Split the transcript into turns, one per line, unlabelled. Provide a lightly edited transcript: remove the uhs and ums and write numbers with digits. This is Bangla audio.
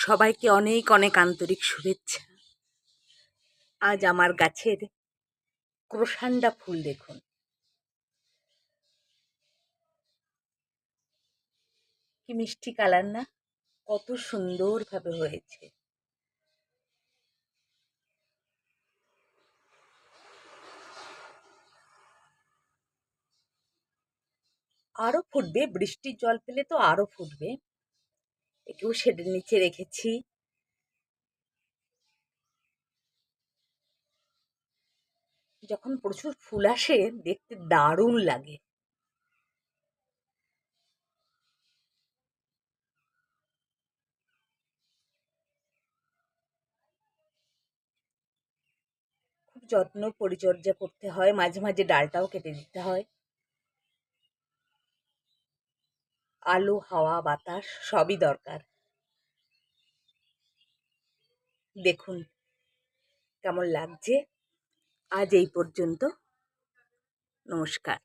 সবাইকে অনেক অনেক আন্তরিক শুভেচ্ছা। আজ আমার গাছের ক্রোসান্ডা ফুল দেখুন, কি মিষ্টি কালার না, কত সুন্দরভাবে হয়েছে। আরো ফুটবে, বৃষ্টির জল পেলে তো আরো ফুটবে। একেও শেডের নিচে রেখেছি। যখন প্রচুর ফুল আসে দেখতে দারুণ লাগে। খুব যত্ন পরিচর্যা করতে হয়, মাঝে মাঝে ডালটাও কেটে দিতে হয়। আলো, হাওয়া, বাতাস সবই দরকার। দেখুন কেমন লাগছে। আজ এই পর্যন্ত। নমস্কার।